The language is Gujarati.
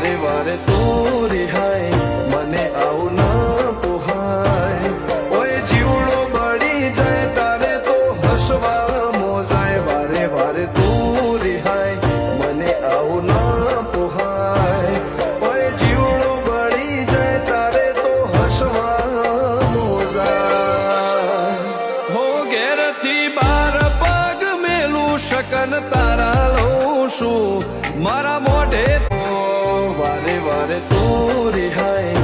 વારે વારે તું રિહાય મને આવું ન પોહાય ઓય જીવડો બળી જાય તારે તો હસવા મોજાય વારે વારે તું રિહાય મને આવું ન પોહાય ઓય જીવડો બળી જાય તારે તો હસવા મોજાય હો ઘેરથી બાર પગ મેલું શકન તારા લઉં છું મારા મોઢે વારે વારે તું રિહાય